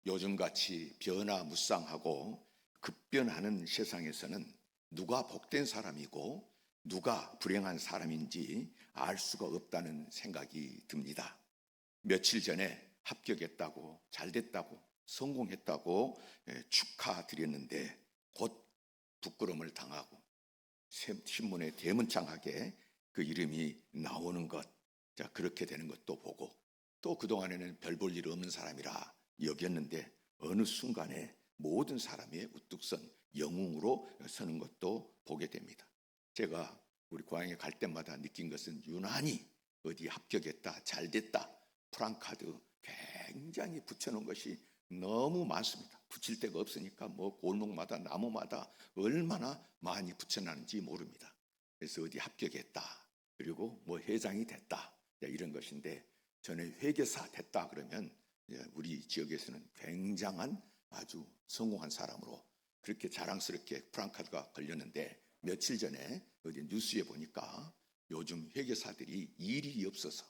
요즘같이 변화무쌍하고 급변하는 세상에서는 누가 복된 사람이고 누가 불행한 사람인지 알 수가 없다는 생각이 듭니다. 며칠 전에 합격했다고, 잘됐다고, 성공했다고 축하드렸는데 곧 부끄러움을 당하고 신문에 대문짝하게 그 이름이 나오는 것, 그렇게 되는 것도 보고, 또 그동안에는 별 볼 일 없는 사람이라 여겼는데 어느 순간에 모든 사람의 우뚝 선 영웅으로 서는 것도 보게 됩니다. 제가 우리 고향에 갈 때마다 느낀 것은 유난히 어디 합격했다, 잘됐다, 프랑카드 굉장히 붙여놓은 것이 너무 많습니다. 붙일 데가 없으니까 뭐 골목마다 나무마다 얼마나 많이 붙여놨는지 모릅니다. 그래서 어디 합격했다, 그리고 뭐 회장이 됐다, 이런 것인데, 전에 회계사 됐다 그러면 우리 지역에서는 굉장한 아주 성공한 사람으로 그렇게 자랑스럽게 프랑카드가 걸렸는데, 며칠 전에 어디 뉴스에 보니까 요즘 회계사들이 일이 없어서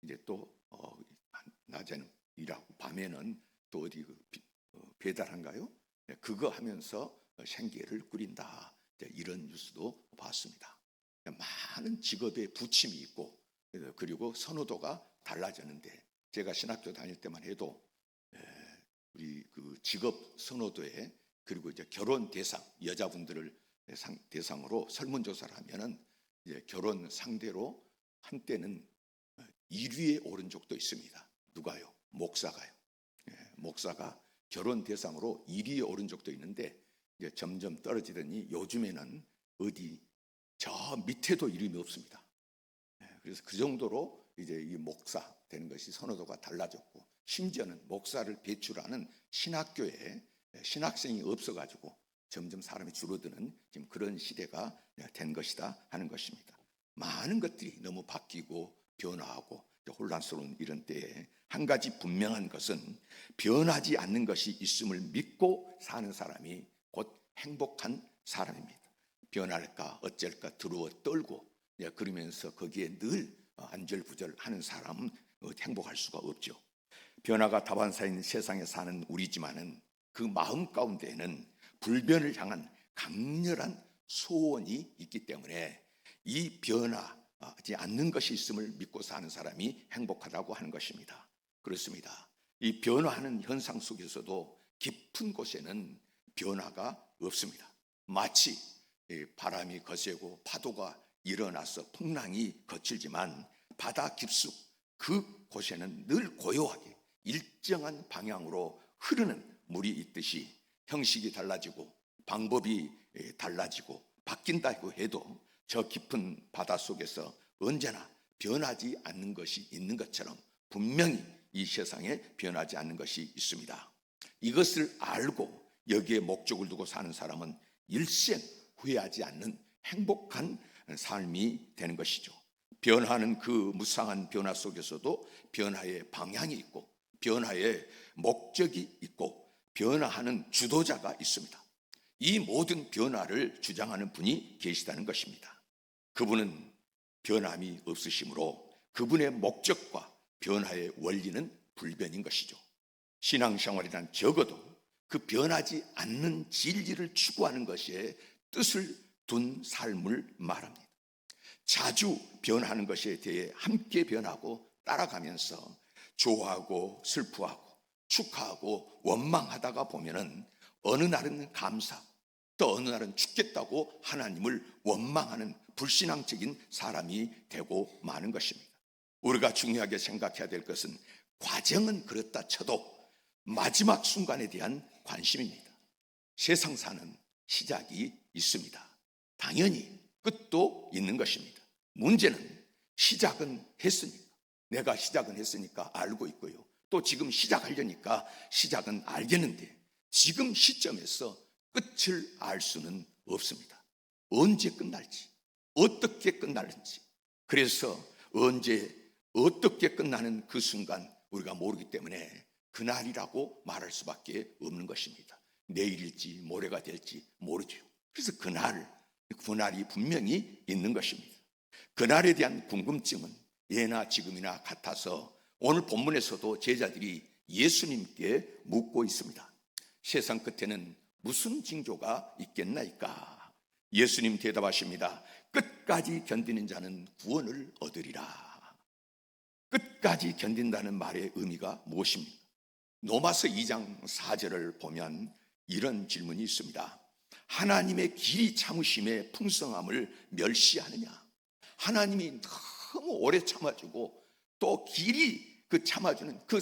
이제 또 낮에는 일하고 밤에는 또 어디 배달한가요? 그거 하면서 생계를 꾸린다, 이런 뉴스도 봤습니다. 많은 직업에 부침이 있고, 그리고 선호도가 달라졌는데, 제가 신학교 다닐 때만 해도 우리 그 직업 선호도에, 그리고 이제 결혼 대상, 여자분들을 대상으로 설문조사를 하면은 이제 결혼 상대로 한때는 1위에 오른 적도 있습니다. 누가요? 목사가요. 목사가 결혼 대상으로 1위에 오른 적도 있는데, 이제 점점 떨어지더니 요즘에는 어디 저 밑에도 이름이 없습니다. 그래서 그 정도로 이제 이 목사 되는 것이 선호도가 달라졌고, 심지어는 목사를 배출하는 신학교에 신학생이 없어가지고 점점 사람이 줄어드는 지금 그런 시대가 된 것이다 하는 것입니다. 많은 것들이 너무 바뀌고 변화하고 혼란스러운 이런 때에 한 가지 분명한 것은 변하지 않는 것이 있음을 믿고 사는 사람이 곧 행복한 사람입니다. 변할까 어쩔까 두려워 떨고 그러면서 거기에 늘 안절부절하는 사람은 행복할 수가 없죠. 변화가 다반사인 세상에 사는 우리지만은 그 마음 가운데에는 불변을 향한 강렬한 소원이 있기 때문에 이 변하지 않는 것이 있음을 믿고 사는 사람이 행복하다고 하는 것입니다. 그렇습니다. 이 변화하는 현상 속에서도 깊은 곳에는 변화가 없습니다. 마치 바람이 거세고 파도가 일어나서 풍랑이 거칠지만 바다 깊숙 그 곳에는 늘 고요하게 일정한 방향으로 흐르는 물이 있듯이, 형식이 달라지고 방법이 달라지고 바뀐다고 해도 저 깊은 바다 속에서 언제나 변하지 않는 것이 있는 것처럼 분명히 이 세상에 변하지 않는 것이 있습니다. 이것을 알고 여기에 목적을 두고 사는 사람은 일생 후회하지 않는 행복한 삶이 되는 것이죠. 변화하는 그 무상한 변화 속에서도 변화의 방향이 있고 변화의 목적이 있고 변화하는 주도자가 있습니다. 이 모든 변화를 주장하는 분이 계시다는 것입니다. 그분은 변함이 없으시므로 그분의 목적과 변화의 원리는 불변인 것이죠. 신앙생활이란 적어도 그 변하지 않는 진리를 추구하는 것에 뜻을 둔 삶을 말합니다. 자주 변하는 것에 대해 함께 변하고 따라가면서 좋아하고 슬퍼하고 축하하고 원망하다가 보면은 어느 날은 감사, 또 어느 날은 죽겠다고 하나님을 원망하는 불신앙적인 사람이 되고 마는 것입니다. 우리가 중요하게 생각해야 될 것은 과정은 그렇다 쳐도 마지막 순간에 대한 관심입니다. 세상사는 시작이 있습니다. 당연히 끝도 있는 것입니다. 문제는 시작은 했으니까, 내가 시작은 했으니까 알고 있고요. 또 지금 시작하려니까 시작은 알겠는데 지금 시점에서 끝을 알 수는 없습니다. 언제 끝날지, 어떻게 끝날는지. 그래서 언제 어떻게 끝나는 그 순간 우리가 모르기 때문에 그날이라고 말할 수밖에 없는 것입니다. 내일일지 모레가 될지 모르죠. 그래서 그날이 분명히 있는 것입니다. 그날에 대한 궁금증은 예나 지금이나 같아서 오늘 본문에서도 제자들이 예수님께 묻고 있습니다. 세상 끝에는 무슨 징조가 있겠나이까? 예수님 대답하십니다. 끝까지 견디는 자는 구원을 얻으리라. 끝까지 견딘다는 말의 의미가 무엇입니까? 로마서 2장 4절을 보면 이런 질문이 있습니다. 하나님의 길이 참으심의 풍성함을 멸시하느냐? 하나님이 너무 오래 참아주고 또 길이 그 참아주는 그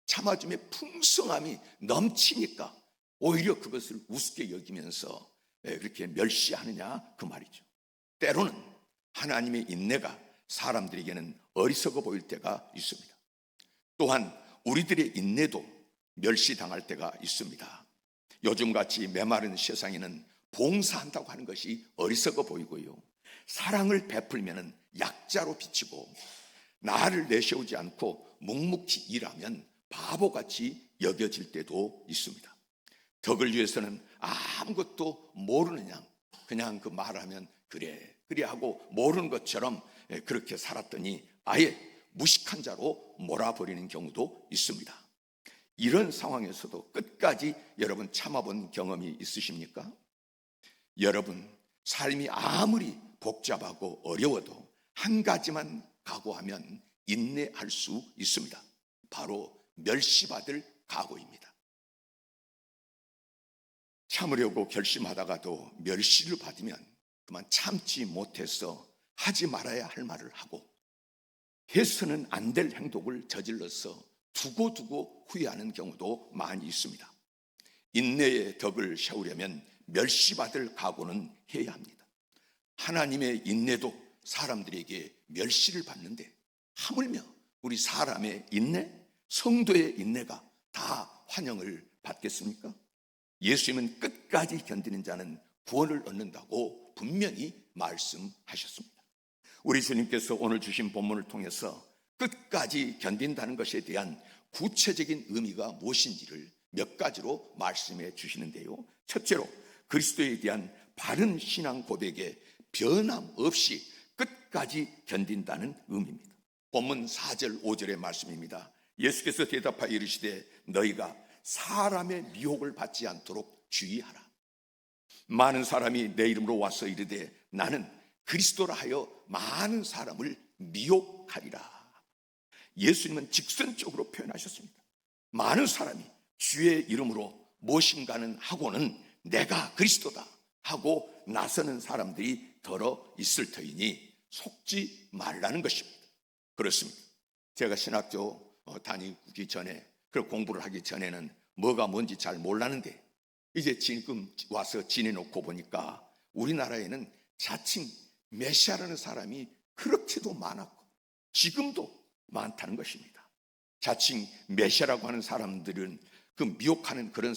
참아줌의 풍성함이 넘치니까 오히려 그것을 우습게 여기면서 그렇게 멸시하느냐 그 말이죠. 때로는 하나님의 인내가 사람들에게는 어리석어 보일 때가 있습니다. 또한 우리들의 인내도 멸시당할 때가 있습니다. 요즘같이 메마른 세상에는 봉사한다고 하는 것이 어리석어 보이고요, 사랑을 베풀면 약자로 비치고, 나를 내세우지 않고 묵묵히 일하면 바보같이 여겨질 때도 있습니다. 덕을 위해서는 아무것도 모르는 양, 그냥 그 말하면 그래 하고 모르는 것처럼 그렇게 살았더니 아예 무식한 자로 몰아버리는 경우도 있습니다. 이런 상황에서도 끝까지 여러분 참아본 경험이 있으십니까? 여러분, 삶이 아무리 복잡하고 어려워도 한 가지만 각오하면 인내할 수 있습니다. 바로 멸시받을 각오입니다. 참으려고 결심하다가도 멸시를 받으면 그만 참지 못해서 하지 말아야 할 말을 하고, 해서는 안 될 행동을 저질러서 두고 후회하는 경우도 많이 있습니다. 인내의 덕을 세우려면 멸시받을 각오는 해야 합니다. 하나님의 인내도 사람들에게 멸시를 받는데 하물며 우리 사람의 인내, 성도의 인내가 다 환영을 받겠습니까? 예수님은 끝까지 견디는 자는 구원을 얻는다고 분명히 말씀하셨습니다. 우리 주님께서 오늘 주신 본문을 통해서 끝까지 견딘다는 것에 대한 구체적인 의미가 무엇인지를 몇 가지로 말씀해 주시는데요, 첫째로 그리스도에 대한 바른 신앙 고백에 변함없이 끝까지 견딘다는 의미입니다. 본문 4절 5절의 말씀입니다. 예수께서 대답하여 이르시되 너희가 사람의 미혹을 받지 않도록 주의하라. 많은 사람이 내 이름으로 와서 이르되 나는 그리스도라 하여 많은 사람을 미혹하리라. 예수님은 직선적으로 표현하셨습니다. 많은 사람이 주의 이름으로 무엇인가는 하고는 내가 그리스도다 하고 나서는 사람들이 더러 있을 터이니 속지 말라는 것입니다. 그렇습니다. 제가 신학교 다니기 전에, 그 공부를 하기 전에는 뭐가 뭔지 잘 몰랐는데 이제 지금 와서 지내놓고 보니까 우리나라에는 자칭 메시아라는 사람이 그렇게도 많았고 지금도 많다는 것입니다. 자칭 메시아라고 하는 사람들은 그 미혹하는 그런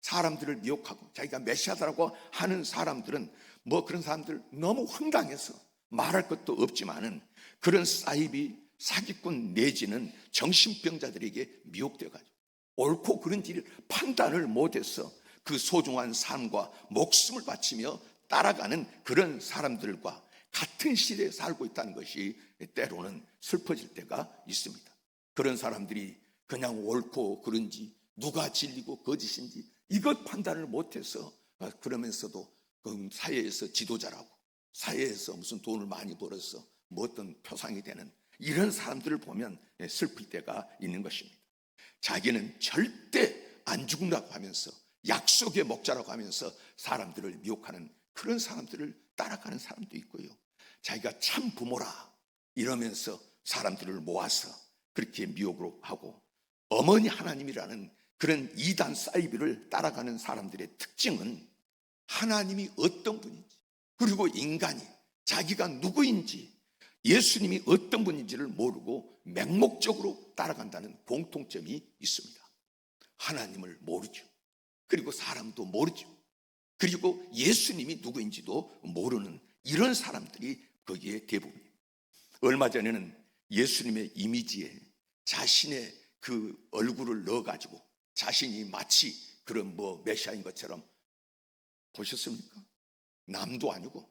사람들을 미혹하고 자기가 메시아다라고 하는 사람들은 뭐 그런 사람들 너무 황당해서 말할 것도 없지만은 그런 사이비 사기꾼 내지는 정신병자들에게 미혹돼가지고 옳고 그른지를 판단을 못해서 그 소중한 삶과 목숨을 바치며 따라가는 그런 사람들과 같은 시대에 살고 있다는 것이 때로는 슬퍼질 때가 있습니다. 그런 사람들이 그냥 옳고 그른지 누가 진리고 거짓인지 이것 판단을 못해서 그러면서도 그 사회에서 지도자라고, 사회에서 무슨 돈을 많이 벌어서 뭐 어떤 표상이 되는 이런 사람들을 보면 슬플 때가 있는 것입니다. 자기는 절대 안 죽는다고 하면서 약속의 목자라고 하면서 사람들을 미혹하는 그런 사람들을 따라가는 사람도 있고요, 자기가 참 부모라 이러면서 사람들을 모아서 그렇게 미혹으로 하고, 어머니 하나님이라는 그런 이단 사이비를 따라가는 사람들의 특징은 하나님이 어떤 분인지, 그리고 인간이 자기가 누구인지, 예수님이 어떤 분인지를 모르고 맹목적으로 따라간다는 공통점이 있습니다. 하나님을 모르죠. 그리고 사람도 모르죠. 그리고 예수님이 누구인지도 모르는 이런 사람들이 거기에 대부분입니다. 얼마 전에는 예수님의 이미지에 자신의 그 얼굴을 넣어가지고 자신이 마치 그런 뭐 메시아인 것처럼, 보셨습니까? 남도 아니고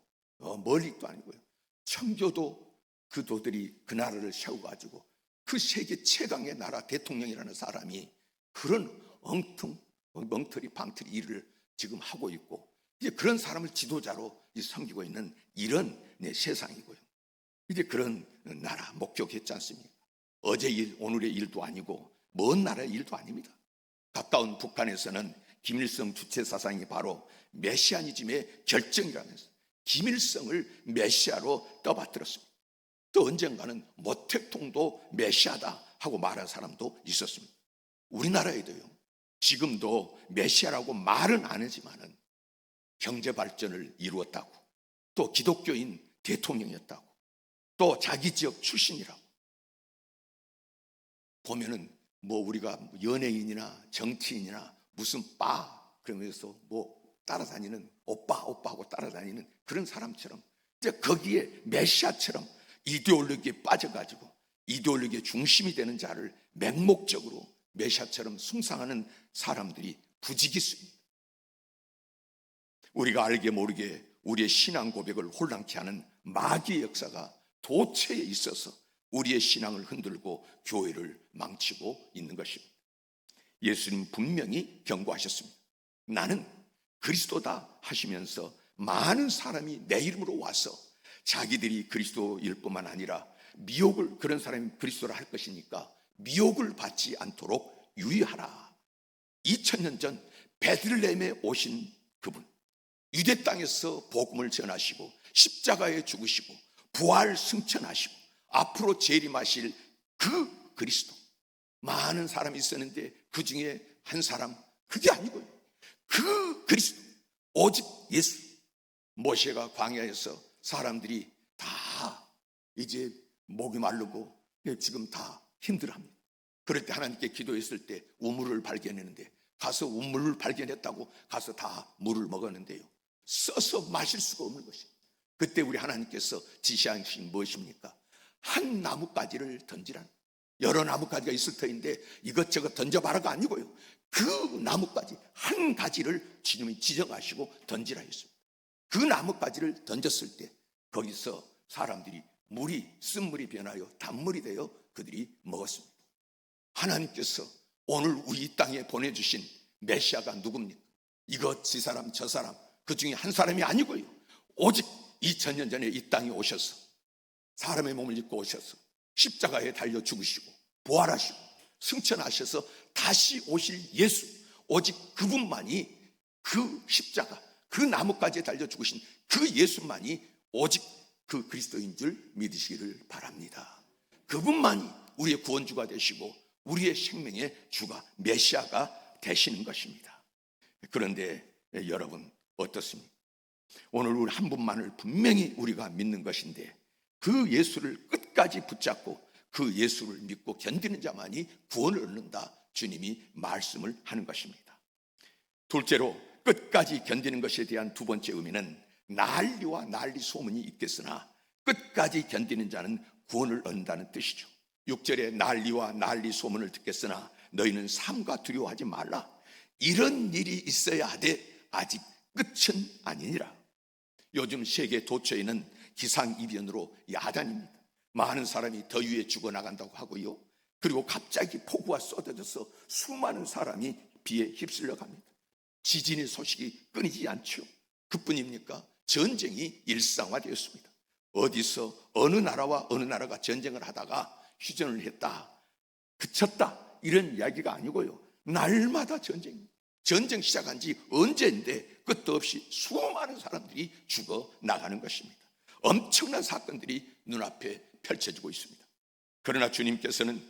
멀리도 아니고요, 청교도 그 도들이 그 나라를 세워가지고 그 세계 최강의 나라 대통령이라는 사람이 그런 엉터리 방터리 일을 지금 하고 있고, 이제 그런 사람을 지도자로 섬기고 있는 이런 세상이고요. 이제 그런 나라 목격했지 않습니까? 어제 일, 오늘의 일도 아니고 먼 나라의 일도 아닙니다. 가까운 북한에서는 김일성 주체 사상이 바로 메시아니즘의 결정이라면서 김일성을 메시아로 떠받들었습니다. 또 언젠가는 모택동도 메시아다 하고 말한 사람도 있었습니다. 우리나라에도요, 지금도 메시아라고 말은 안 하지만은 경제 발전을 이루었다고, 또 기독교인 대통령이었다고, 또 자기 지역 출신이라고 보면은 우리가 연예인이나 정치인이나 무슨 그러면서 따라다니는 오빠 하고 따라다니는 그런 사람처럼, 이제 거기에 메시아처럼 이데올로기에 빠져가지고 이데올로기의 중심이 되는 자를 맹목적으로 메시아처럼 숭상하는 사람들이 부지기수입니다. 우리가 알게 모르게 우리의 신앙 고백을 혼란케 하는 마귀의 역사가 도처에 있어서 우리의 신앙을 흔들고 교회를 망치고 있는 것입니다. 예수님 분명히 경고하셨습니다. 나는 그리스도다 하시면서 많은 사람이 내 이름으로 와서 자기들이 그리스도일 뿐만 아니라 미혹을, 그런 사람이 그리스도를 할 것이니까 미혹을 받지 않도록 유의하라. 2000년 전 베들레헴에 오신 그분, 유대 땅에서 복음을 전하시고 십자가에 죽으시고 부활 승천하시고 앞으로 재림하실 그 그리스도, 많은 사람이 있었는데 그 중에 한 사람, 그게 아니고요, 그 그리스도, 오직 예수. 모세가 광야에서 사람들이 다 이제 목이 마르고 지금 다 힘들어합니다. 그럴 때 하나님께 기도했을 때 우물을 발견했는데, 가서 우물을 발견했다고 가서 다 물을 먹었는데요, 써서 마실 수가 없는 것입니다. 그때 우리 하나님께서 지시하신 무엇입니까? 한 나뭇가지를 던지라는, 여러 나뭇가지가 있을 터인데 이것저것 던져봐라가 아니고요, 그 나뭇가지 한 가지를 주님이 지정하시고 던지라 했습니다. 그 나뭇가지를 던졌을 때 거기서 사람들이 쓴물이 변하여 단물이 되어 그들이 먹었습니다. 하나님께서 오늘 우리 땅에 보내주신 메시아가 누굽니까? 이것 지 사람 저 사람 그 중에 한 사람이 아니고요, 오직 2000년 전에 이 땅에 오셔서 사람의 몸을 입고 오셔서 십자가에 달려 죽으시고 부활하시고 승천하셔서 다시 오실 예수, 오직 그분만이, 그 십자가, 그 나뭇가지에 달려 죽으신 그 예수만이 오직 그 그리스도인 줄 믿으시기를 바랍니다. 그분만이 우리의 구원주가 되시고 우리의 생명의 주가, 메시아가 되시는 것입니다. 그런데 여러분 어떻습니까? 오늘 우리 한 분만을 분명히 우리가 믿는 것인데, 그 예수를 끝까지 붙잡고 그 예수를 믿고 견디는 자만이 구원을 얻는다, 주님이 말씀을 하는 것입니다. 둘째로, 끝까지 견디는 것에 대한 두 번째 의미는 난리와 난리 소문이 있겠으나 끝까지 견디는 자는 구원을 얻는다는 뜻이죠. 6절에 난리와 난리 소문을 듣겠으나 너희는 삼가 두려워하지 말라. 이런 일이 있어야 하되 아직 끝은 아니니라. 요즘 세계 도처에는 기상이변으로 야단입니다. 많은 사람이 더위에 죽어나간다고 하고요, 그리고 갑자기 폭우가 쏟아져서 수많은 사람이 비에 휩쓸려 갑니다. 지진의 소식이 끊이지 않죠. 그뿐입니까? 전쟁이 일상화되었습니다. 어디서 어느 나라와 어느 나라가 전쟁을 하다가 휴전을 했다, 그쳤다, 이런 이야기가 아니고요, 날마다 전쟁입니다. 전쟁 시작한 지 언제인데 끝도 없이 수많은 사람들이 죽어 나가는 것입니다. 엄청난 사건들이 눈앞에 펼쳐지고 있습니다. 그러나 주님께서는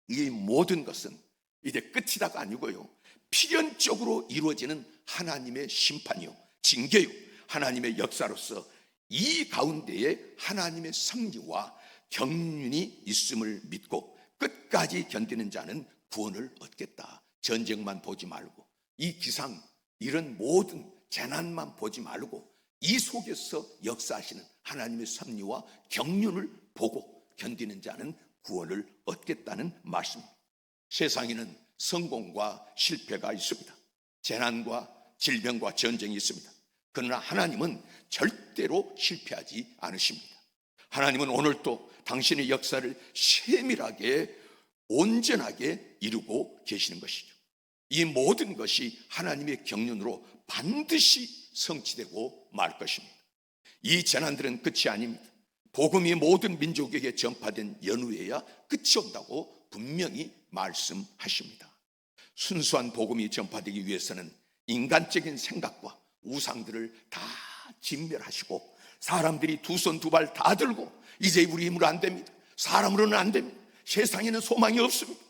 이 모든 것은 이제 끝이다가 아니고요, 필연적으로 이루어지는 하나님의 심판이요, 징계요, 하나님의 역사로서 이 가운데에 하나님의 섭리와 경륜이 있음을 믿고 끝까지 견디는 자는 구원을 얻겠다. 전쟁만 보지 말고 이 기상, 이런 모든 재난만 보지 말고 이 속에서 역사하시는 하나님의 섭리와 경륜을 보고 견디는 자는 구원을 얻겠다는 말씀입니다. 세상에는 성공과 실패가 있습니다. 재난과 질병과 전쟁이 있습니다. 그러나 하나님은 절대로 실패하지 않으십니다. 하나님은 오늘도 당신의 역사를 세밀하게 온전하게 이루고 계시는 것이죠. 이 모든 것이 하나님의 경륜으로 반드시 성취되고 말 것입니다. 이 재난들은 끝이 아닙니다. 복음이 모든 민족에게 전파된 연후에야 끝이 온다고 분명히 말씀하십니다. 순수한 복음이 전파되기 위해서는 인간적인 생각과 우상들을 다 진멸하시고, 사람들이 두 손 두 발 다 들고 이제 우리 힘으로 안 됩니다, 사람으로는 안 됩니다, 세상에는 소망이 없습니다,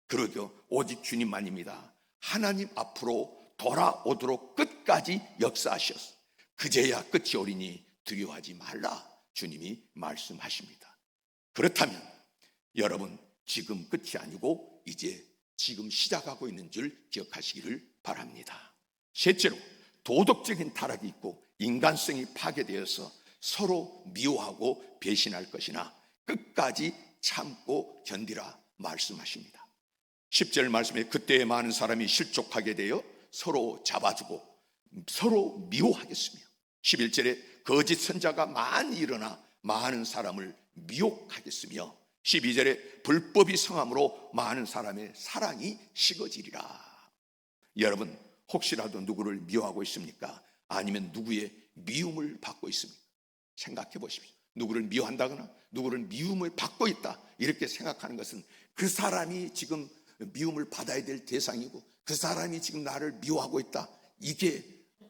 그러죠. 오직 주님만입니다. 하나님 앞으로 돌아오도록 끝까지 역사하셔서 그제야 끝이 오리니 두려워하지 말라, 주님이 말씀하십니다. 그렇다면 여러분, 지금 끝이 아니고 이제 지금 시작하고 있는 줄 기억하시기를 바랍니다. 셋째로, 도덕적인 타락이 있고 인간성이 파괴되어서 서로 미워하고 배신할 것이나 끝까지 참고 견디라 말씀하십니다. 10절 말씀에 그때에 많은 사람이 실족하게 되어 서로 잡아주고 서로 미워하겠으며, 11절에 거짓 선자가 많이 일어나 많은 사람을 미혹하겠으며, 12절에 불법이 성함으로 많은 사람의 사랑이 식어지리라. 여러분, 혹시라도 누구를 미워하고 있습니까? 아니면 누구의 미움을 받고 있습니까? 생각해 보십시오. 누구를 미워한다거나 누구를 미움을 받고 있다, 이렇게 생각하는 것은 그 사람이 지금 미움을 받아야 될 대상이고 그 사람이 지금 나를 미워하고 있다, 이게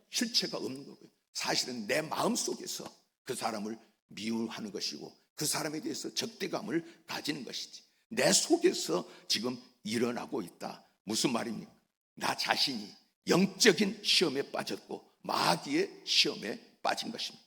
실체가 없는 거고요. 사실은 내 마음속에서 그 사람을 미워하는 것이고 그 사람에 대해서 적대감을 가지는 것이지, 내 속에서 지금 일어나고 있다. 무슨 말입니까? 나 자신이 영적인 시험에 빠졌고 마귀의 시험에 빠진 것입니다.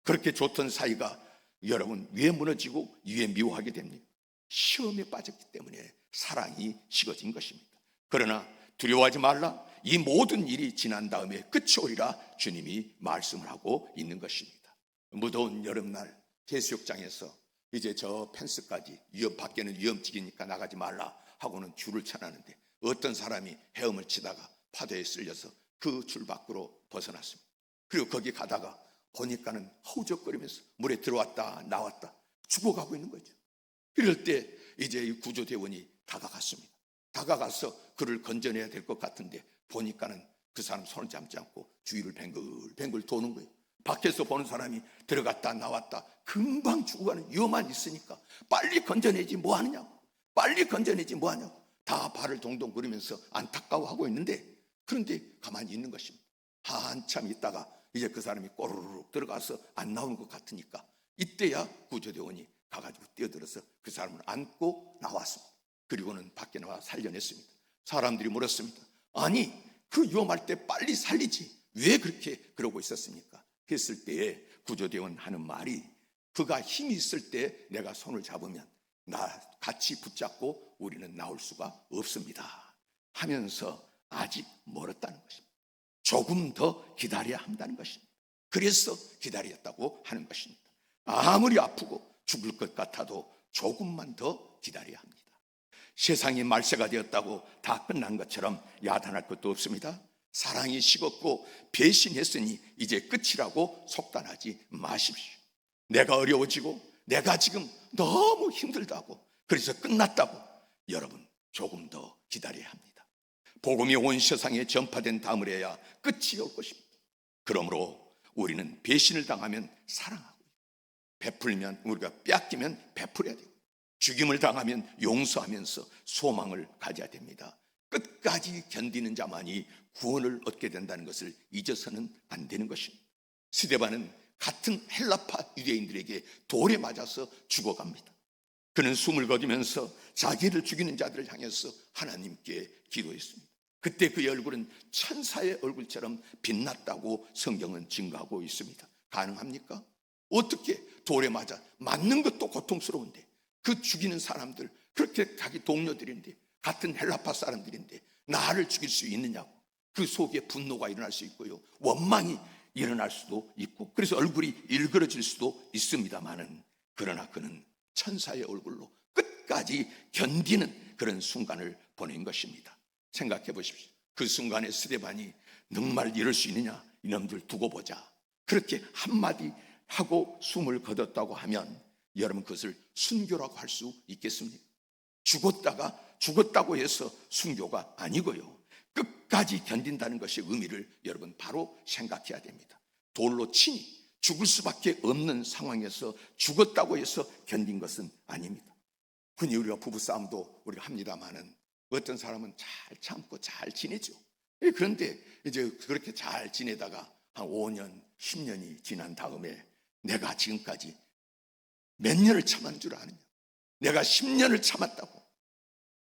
그렇게 좋던 사이가 여러분 왜 무너지고 왜 미워하게 됩니까? 시험에 빠졌기 때문에 사랑이 식어진 것입니다. 그러나 두려워하지 말라, 이 모든 일이 지난 다음에 끝이 오리라 주님이 말씀을 하고 있는 것입니다. 무더운 여름날 해수욕장에서 이제 저 펜스까지 밖에는 위험지기니까 나가지 말라 하고는 줄을 쳐놨는데, 어떤 사람이 헤엄을 치다가 파도에 쓸려서 그 줄 밖으로 벗어났습니다. 그리고 거기 가다가 보니까는 허우적거리면서 물에 들어왔다 나왔다 죽어가고 있는 거죠. 이럴 때 이제 이 구조대원이 다가갔습니다. 다가가서 그를 건져내야 될 것 같은데 보니까는 그 사람 손을 잡지 않고 주위를 뱅글뱅글 도는 거예요. 밖에서 보는 사람이 들어갔다 나왔다 금방 죽어가는 위험만 있으니까 빨리 건져내지 뭐 하느냐고, 빨리 건져내지 뭐 하냐고 다 발을 동동 구르면서 안타까워하고 있는데, 그런데 가만히 있는 것입니다. 한참 있다가 이제 그 사람이 꼬르륵 들어가서 안 나오는 것 같으니까 이때야 구조대원이 가가지고 뛰어들어서 그 사람을 안고 나왔습니다. 그리고는 밖에 나와 살려냈습니다. 사람들이 물었습니다. 아니, 그 위험할 때 빨리 살리지 왜 그렇게 그러고 있었습니까? 했을 때에 구조대원 하는 말이, 그가 힘이 있을 때 내가 손을 잡으면 나 같이 붙잡고 우리는 나올 수가 없습니다 하면서 아직 멀었다는 것입니다. 조금 더 기다려야 한다는 것입니다. 그래서 기다렸다고 하는 것입니다. 아무리 아프고 죽을 것 같아도 조금만 더 기다려야 합니다. 세상이 말세가 되었다고 다 끝난 것처럼 야단할 것도 없습니다. 사랑이 식었고 배신했으니 이제 끝이라고 속단하지 마십시오. 내가 어려워지고 내가 지금 너무 힘들다고, 그래서 끝났다고, 여러분 조금 더 기다려야 합니다. 복음이 온 세상에 전파된 다음에야 끝이 올 것입니다. 그러므로 우리는 배신을 당하면 사랑하고, 베풀면 우리가 뺏기면 베풀어야 되고, 죽임을 당하면 용서하면서 소망을 가져야 됩니다. 끝까지 견디는 자만이 구원을 얻게 된다는 것을 잊어서는 안 되는 것입니다. 스데반은 같은 헬라파 유대인들에게 돌에 맞아서 죽어갑니다. 그는 숨을 거두면서 자기를 죽이는 자들을 향해서 하나님께 기도했습니다. 그때 그의 얼굴은 천사의 얼굴처럼 빛났다고 성경은 증거하고 있습니다. 가능합니까? 어떻게 돌에 맞아, 맞는 것도 고통스러운데 그 죽이는 사람들, 그렇게 자기 동료들인데 같은 헬라파 사람들인데 나를 죽일 수 있느냐고, 그 속에 분노가 일어날 수 있고요, 원망이 일어날 수도 있고, 그래서 얼굴이 일그러질 수도 있습니다만은, 그러나 그는 천사의 얼굴로 끝까지 견디는 그런 순간을 보낸 것입니다. 생각해 보십시오. 그 순간에 스데반이 정말 이럴 수 있느냐, 이놈들 두고 보자, 그렇게 한마디 하고 숨을 거뒀다고 하면 여러분 그것을 순교라고 할 수 있겠습니까? 죽었다고 해서 순교가 아니고요. 끝까지 견딘다는 것의 의미를 여러분 바로 생각해야 됩니다. 돌로 치니 죽을 수밖에 없는 상황에서 죽었다고 해서 견딘 것은 아닙니다. 흔히 우리가 부부싸움도 우리가 합니다마는 어떤 사람은 잘 참고 잘 지내죠. 그런데 이제 그렇게 잘 지내다가 한 5년, 10년이 지난 다음에 내가 지금까지 몇 년을 참은 줄 아느냐? 내가 10년을 참았다고.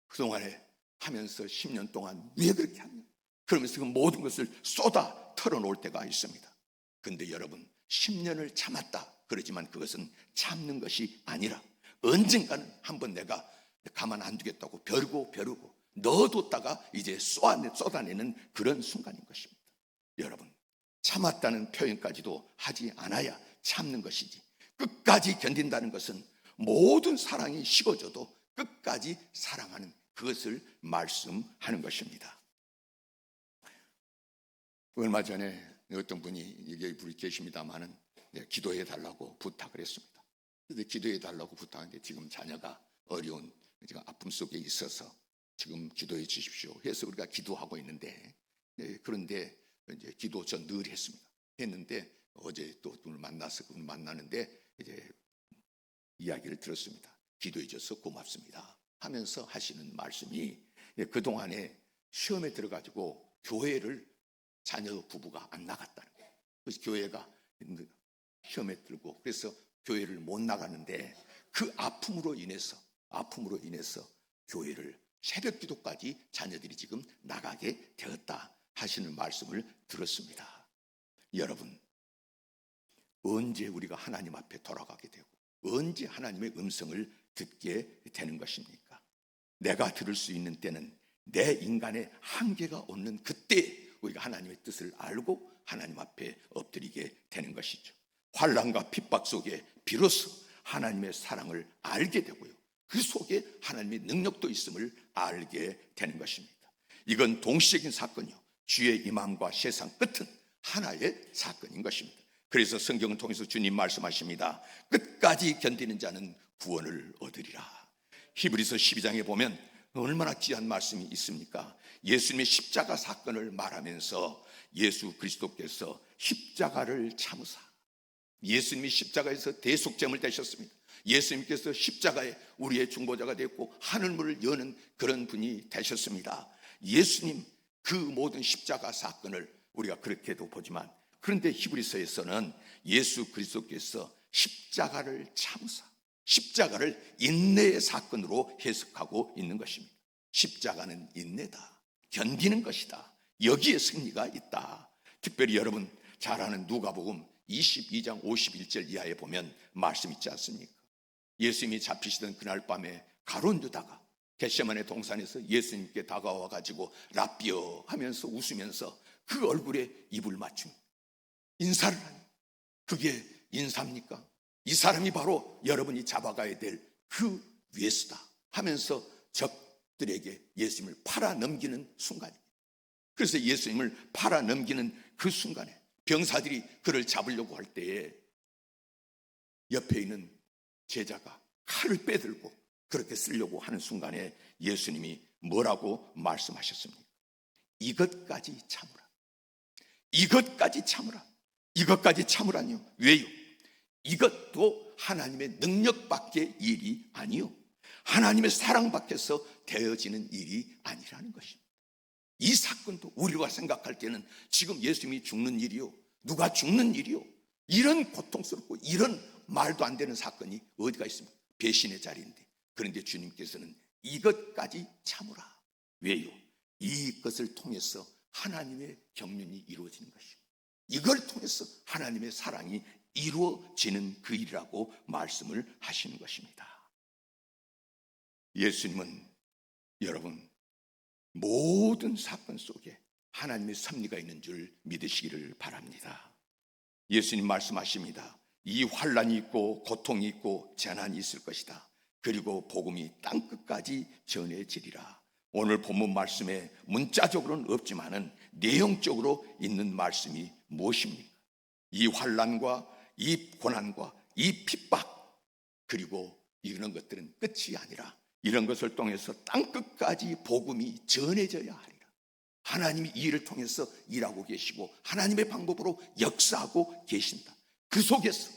그동안에 하면서 10년 동안 왜 그렇게 하냐? 그러면서 그 모든 것을 쏟아 털어놓을 때가 있습니다. 근데 여러분 10년을 참았다 그러지만 그것은 참는 것이 아니라 언젠가는 한번 내가 가만 안 두겠다고 벼르고 넣어뒀다가 이제 쏟아내는 그런 순간인 것입니다. 여러분 참았다는 표현까지도 하지 않아야 참는 것이지, 끝까지 견딘다는 것은 모든 사랑이 식어져도 끝까지 사랑하는 그것을 말씀하는 것입니다. 얼마 전에 어떤 분이 여기 계십니다마는 기도해 달라고 부탁을 했습니다. 그래서 기도해 달라고 부탁하는데 지금 자녀가 어려운 아픔 속에 있어서 지금 기도해 주십시오 해서 우리가 기도하고 있는데, 그런데 이제 기도 전 늘 했는데 어제 또 오늘 만나는데 이제 이야기를 들었습니다. 기도해 줘서 고맙습니다 하면서 하시는 말씀이, 그동안에 시험에 들어가지고 교회를 자녀 부부가 안 나갔다는 거예요. 그래서 교회가 시험에 들고 그래서 교회를 못 나갔는데 그 아픔으로 인해서 교회를 새벽 기도까지 자녀들이 지금 나가게 되었다 하시는 말씀을 들었습니다. 여러분 언제 우리가 하나님 앞에 돌아가게 되고 언제 하나님의 음성을 듣게 되는 것입니까? 내가 들을 수 있는 때는 내 인간의 한계가 없는 그때 우리가 하나님의 뜻을 알고 하나님 앞에 엎드리게 되는 것이죠. 환난과 핍박 속에 비로소 하나님의 사랑을 알게 되고요, 그 속에 하나님의 능력도 있음을 알게 되는 것입니다. 이건 동시적인 사건이요, 주의 임함과 세상 끝은 하나의 사건인 것입니다. 그래서 성경을 통해서 주님 말씀하십니다. 끝까지 견디는 자는 구원을 얻으리라. 히브리서 12장에 보면 얼마나 귀한 말씀이 있습니까? 예수님의 십자가 사건을 말하면서 예수 그리스도께서 십자가를 참으사, 예수님이 십자가에서 대속제물 되셨습니다. 예수님께서 십자가에 우리의 중보자가 되었고 하늘문을 여는 그런 분이 되셨습니다. 예수님 그 모든 십자가 사건을 우리가 그렇게도 보지만, 그런데 히브리서에서는 예수 그리스도께서 십자가를 참으사, 십자가를 인내의 사건으로 해석하고 있는 것입니다. 십자가는 인내다, 견디는 것이다. 여기에 승리가 있다. 특별히 여러분 잘 아는 누가복음 22장 51절 이하에 보면 말씀 있지 않습니까? 예수님이 잡히시던 그날 밤에 가룟 유다가 겟세마네 동산에서 예수님께 다가와 가지고 라삐어 하면서 웃으면서 그 얼굴에 입을 맞춘 인사를 하니, 그게 인사입니까? 이 사람이 바로 여러분이 잡아가야 될 그 예수다 하면서 적들에게 예수님을 팔아 넘기는 순간입니다. 그래서 예수님을 팔아 넘기는 그 순간에 병사들이 그를 잡으려고 할 때에 옆에 있는 제자가 칼을 빼들고 그렇게 쓰려고 하는 순간에 예수님이 뭐라고 말씀하셨습니까? 이것까지 참으라. 이것까지 참으라. 이것까지 참으라니요. 왜요? 이것도 하나님의 능력밖의 일이 아니요, 하나님의 사랑 밖에서 되어지는 일이 아니라는 것입니다. 이 사건도 우리가 생각할 때는 지금 예수님이 죽는 일이요, 누가 죽는 일이요, 이런 고통스럽고 이런 말도 안 되는 사건이 어디가 있습니까? 배신의 자리인데. 그런데 주님께서는 이것까지 참으라. 왜요? 이것을 통해서 하나님의 경륜이 이루어지는 것이고 이걸 통해서 하나님의 사랑이 이루어지는 그 일이라고 말씀을 하시는 것입니다. 예수님은 여러분 모든 사건 속에 하나님의 섭리가 있는 줄 믿으시기를 바랍니다. 예수님 말씀하십니다. 이 환난이 있고 고통이 있고 재난이 있을 것이다. 그리고 복음이 땅끝까지 전해지리라. 오늘 본문 말씀에 문자적으로는 없지만은 내용적으로 있는 말씀이 무엇입니까? 이 환난과 이 고난과 이 핍박, 그리고 이런 것들은 끝이 아니라 이런 것을 통해서 땅끝까지 복음이 전해져야 하리라. 하나님이 이 일을 통해서 일하고 계시고 하나님의 방법으로 역사하고 계신다. 그 속에서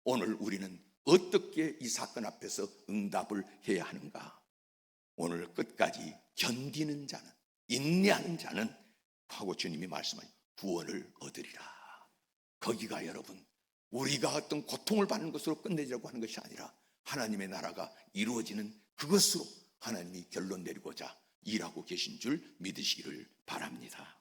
오늘 우리는 어떻게 이 사건 앞에서 응답을 해야 하는가? 오늘 끝까지 견디는 자는, 인내하는 자는 하고 주님이 말씀하신 구원을 얻으리라. 거기가 여러분, 우리가 어떤 고통을 받는 것으로 끝내자고 하는 것이 아니라 하나님의 나라가 이루어지는 그것으로 하나님이 결론 내리고자 일하고 계신 줄 믿으시기를 바랍니다.